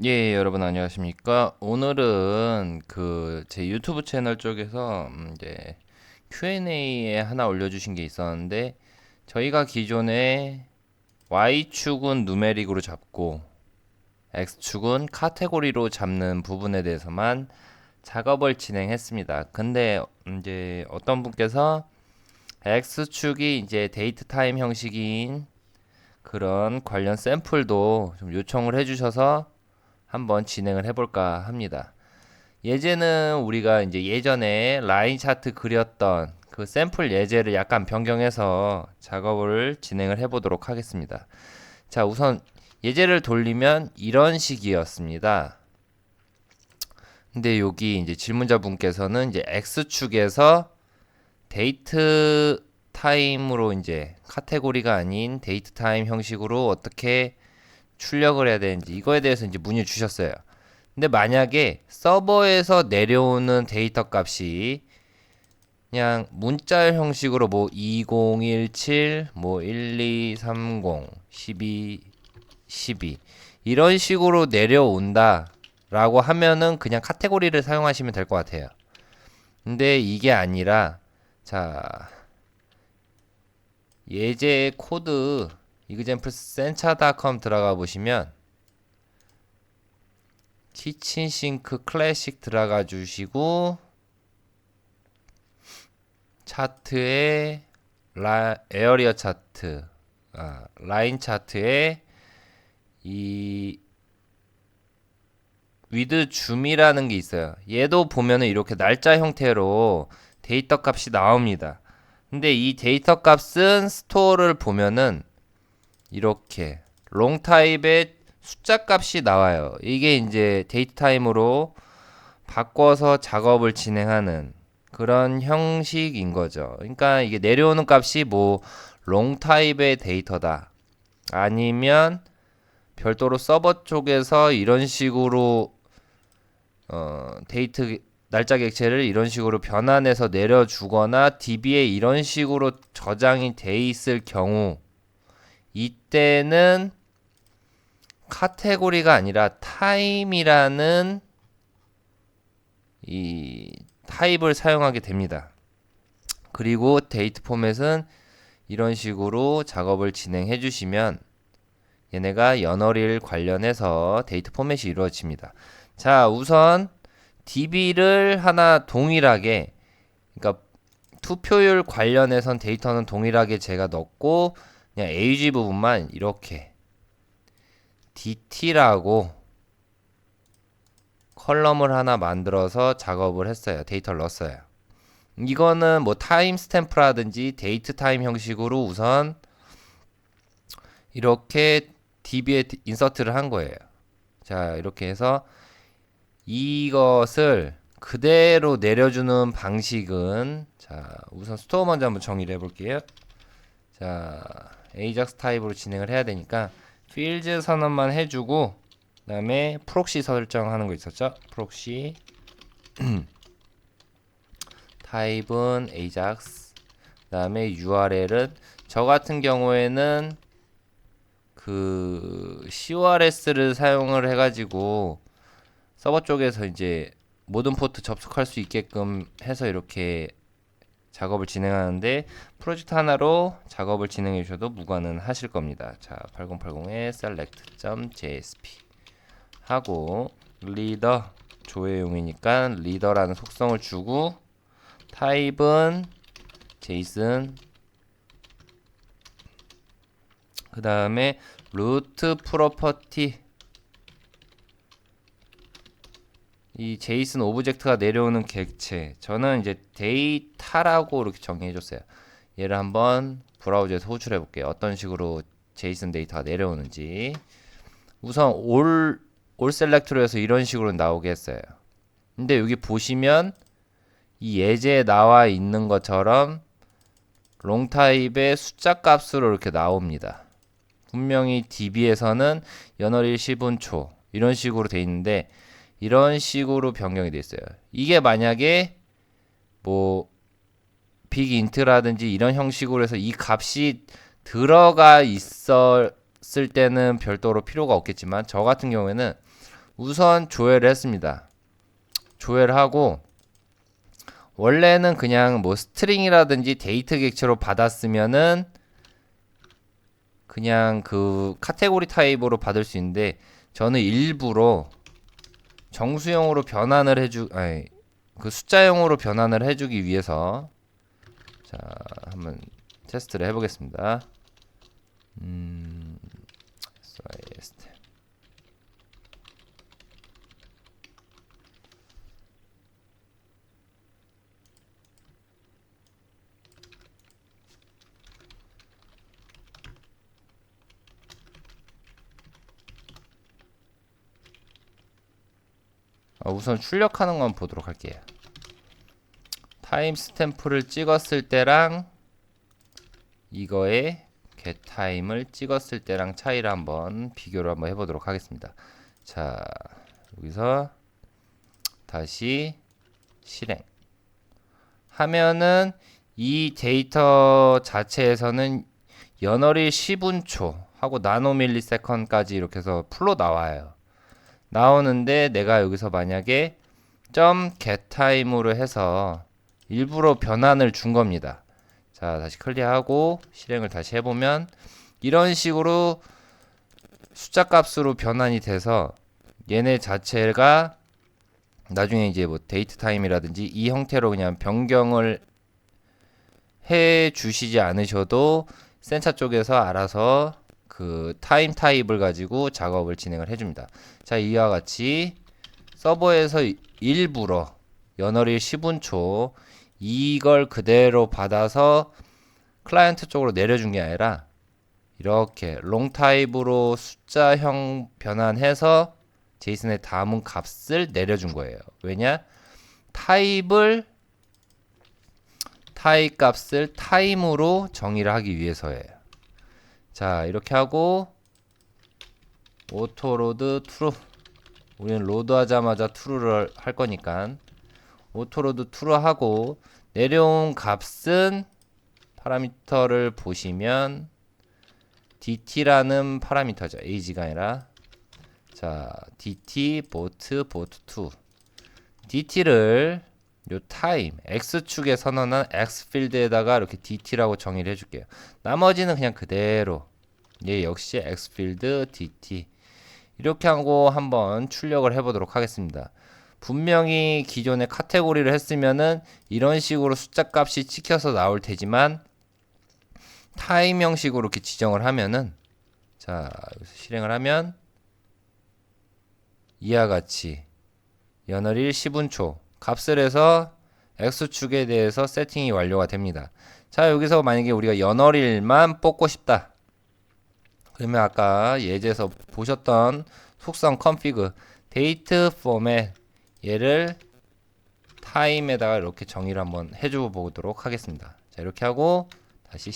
예, 여러분 안녕하십니까? 오늘은 제 유튜브 채널 쪽에서 이제 Q&A에 하나 올려주신 게 있었는데 저희가 기존에 Y축은 누메릭으로 잡고 X축은 카테고리로 잡는 부분에 대해서만 작업을 진행했습니다. 근데 이제 어떤 분께서 X축이 이제 데이트 타임 형식인 그런 관련 샘플도 좀 요청을 해주셔서 한번 진행을 해볼까 합니다. 예제는 우리가 이제 예전에 라인 차트 그렸던 그 샘플 예제를 약간 변경해서 작업을 진행을 해보도록 하겠습니다. 자, 우선 예제를 돌리면 이런 식이었습니다. 근데 여기 이제 질문자분께서는 이제 X축에서 데이트 타임으로 이제 카테고리가 아닌 데이트 타임 형식으로 어떻게 출력을 해야 되는지 이거에 대해서 이제 문의 주셨어요. 근데 만약에 서버에서 내려오는 데이터 값이 그냥 문자 형식으로 뭐 2017, 뭐 1230, 12, 이런 식으로 내려온다라고 하면은 그냥 카테고리를 사용하시면 될 것 같아요. 근데 이게 아니라 자, 예제 코드 example-sencha.com 들어가 보시면 키친싱크 클래식 들어가 주시고 차트에 에어리어 차트, 라인 차트에 이 위드 줌이라는 게 있어요. 얘도 보면은 이렇게 날짜 형태로 데이터 값이 나옵니다. 근데 이 데이터 값은 스토어를 보면은 이렇게 롱 타입의 숫자 값이 나와요. 이게 이제 데이트 타임으로 바꿔서 작업을 진행하는 그런 형식인 거죠. 그러니까 이게 내려오는 값이 뭐 롱 타입의 데이터다. 아니면 별도로 서버 쪽에서 이런 식으로 데이트 날짜 객체를 이런 식으로 변환해서 내려주거나 DB에 이런 식으로 저장이 돼 있을 경우 이때는 카테고리가 아니라 타임이라는 이 타입을 사용하게 됩니다. 그리고 데이트 포맷은 이런 식으로 작업을 진행해 주시면 얘네가 연어릴 관련해서 데이트 포맷이 이루어집니다. 자, 우선 DB를 하나 동일하게, 그러니까 투표율 관련해선 데이터는 동일하게 제가 넣고 그냥 AG 부분만 이렇게 DT라고 컬럼을 하나 만들어서 작업을 했어요. 데이터를 넣었어요. 이거는 뭐 타임 스탬프라든지 데이트 타임 형식으로 우선 이렇게 DB에 인서트를 한 거예요. 자, 이렇게 해서 이것을 그대로 내려주는 방식은 자, 우선 스토어 먼저 한번 정의를 해볼게요. 자, AJAX 타입으로 진행을 해야 되니까 필드 선언만 해주고 그 다음에 프록시 설정하는 거 있었죠? 프록시 타입은 AJAX 그 다음에 URL은 저 같은 경우에는 그 CORS를 사용을 해가지고 서버 쪽에서 이제 모든 포트 접속할 수 있게끔 해서 이렇게 작업을 진행하는데 프로젝트 하나로 작업을 진행해 주셔도 무관은 하실 겁니다. 자, 8080에 select.jsp 하고 리더 조회용이니까 리더라는 속성을 주고 타입은 JSON 그 다음에 루트 프로퍼티 이 제이슨 오브젝트가 내려오는 객체 저는 이제 데이터라고 이렇게 정의해 줬어요. 얘를 한번 브라우저에서 호출해 볼게요. 어떤 식으로 제이슨 데이터가 내려오는지. 우선 올 셀렉트로 해서 이런 식으로 나오게 했어요. 근데 여기 보시면 이 예제에 나와 있는 것처럼 롱 타입의 숫자 값으로 이렇게 나옵니다. 분명히 DB에서는 연월일 10분 초 이런 식으로 돼 있는데 이런 식으로 변경이 돼 있어요. 이게 만약에 뭐 빅 인트라든지 이런 형식으로 해서 이 값이 들어가 있었을 때는 별도로 필요가 없겠지만 저 같은 경우에는 우선 조회를 했습니다. 조회를 하고 원래는 그냥 뭐 스트링이라든지 데이트 객체로 받았으면은 그냥 그 카테고리 타입으로 받을 수 있는데 저는 일부러 정수형으로 변환을 그 숫자형으로 변환을 해주기 위해서 자 한번 테스트를 해보겠습니다. SYST. 우선 출력하는 건 보도록 할게요. 타임 스탬프를 찍었을 때랑 이거에 getTime을 찍었을 때랑 차이를 한번 비교를 한번 해보도록 하겠습니다. 자, 여기서 다시 실행 하면은 이 데이터 자체에서는 연월일 10분초 하고 나노밀리세컨까지 이렇게 해서 풀로 나와요. 나오는데 내가 여기서 만약에 .getTime으로 해서 일부러 변환을 준 겁니다. 자, 다시 클리어하고 실행을 다시 해보면 이런 식으로 숫자 값으로 변환이 돼서 얘네 자체가 나중에 이제 뭐 데이트 타임이라든지 이 형태로 그냥 변경을 해 주시지 않으셔도 센차 쪽에서 알아서 그 타임 타입을 가지고 작업을 진행을 해줍니다. 자, 이와 같이 서버에서 일부러 연월일 10분초 이걸 그대로 받아서 클라이언트 쪽으로 내려준 게 아니라 이렇게 롱 타입으로 숫자형 변환해서 제이슨에 담은 값을 내려준 거예요. 왜냐? 타입 값을 타임으로 정의를 하기 위해서예요. 자, 이렇게 하고 오토로드 트루, 우리는 로드 하자마자 true를 할 거니까 오토로드 true 하고 내려온 값은 파라미터를 보시면 dt라는 파라미터죠. age가 아니라 자, dt bot2 dt를 요 타임 x축에 선언한 x 필드에다가 이렇게 dt라고 정의를 해줄게요. 나머지는 그냥 그대로 얘 역시 x 필드 dt 이렇게 하고 한번 출력을 해보도록 하겠습니다. 분명히 기존에 카테고리를 했으면은 이런 식으로 숫자 값이 찍혀서 나올 테지만 타임 형식으로 이렇게 지정을 하면은 자, 여기서 실행을 하면 이와 같이 연월일 10분초 값을 해서 x축에 대해서 세팅이 완료가 됩니다. 자, 여기서 만약에 우리가 연월일만 뽑고 싶다. 그러면 아까 예제에서 보셨던 속성 컨피그 데이트 포맷 얘를 타임에다가 이렇게 정의를 한번 해줘 보도록 하겠습니다. 자, 이렇게 하고 다시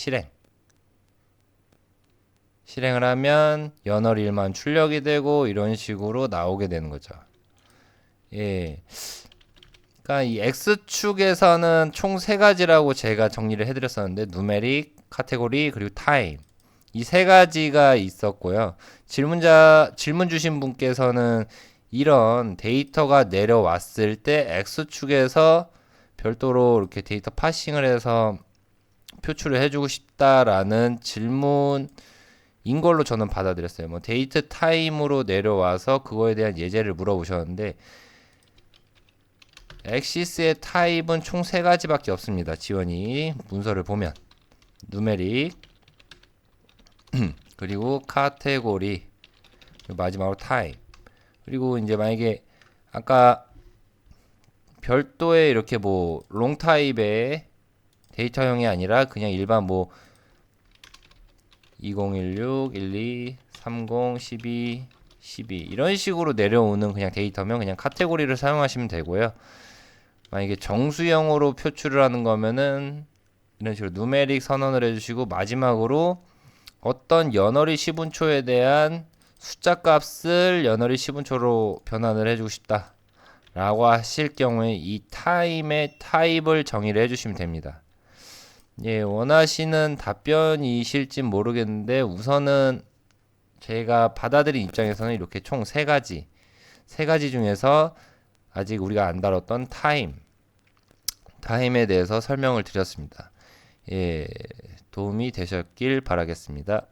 실행을 하면 연월일만 출력이 되고 이런 식으로 나오게 되는 거죠. 예. 그러니까 이 X축에서는 총 세 가지라고 제가 정리를 해드렸었는데 누메릭, 카테고리, 그리고 타임 이 세 가지가 있었고요. 질문 주신 분께서는 이런 데이터가 내려왔을 때 X축에서 별도로 이렇게 데이터 파싱을 해서 표출을 해주고 싶다라는 질문인 걸로 저는 받아들였어요. 뭐 데이트 타임으로 내려와서 그거에 대한 예제를 물어보셨는데 엑시스의 타입은 총 세 가지밖에 없습니다. 지원이 문서를 보면 누메릭 그리고 카테고리 마지막으로 타입 그리고 이제 만약에 아까 별도의 이렇게 뭐 롱 타입의 데이터형이 아니라 그냥 일반 뭐 2016, 12, 30, 12, 12 이런 식으로 내려오는 그냥 데이터면 그냥 카테고리를 사용하시면 되고요. 만약에 정수형으로 표출을 하는 거면은 이런 식으로 누메릭 선언을 해주시고 마지막으로 어떤 연월일 10분초에 대한 숫자 값을 연월일 10분초로 변환을 해주고 싶다 라고 하실 경우에 이 타임의 타입을 정의를 해주시면 됩니다. 예, 원하시는 답변이실지 모르겠는데 우선은 제가 받아들인 입장에서는 이렇게 총 세 가지 세 가지 중에서 아직 우리가 안 다뤘던 타임에 대해서 설명을 드렸습니다. 예, 도움이 되셨길 바라겠습니다.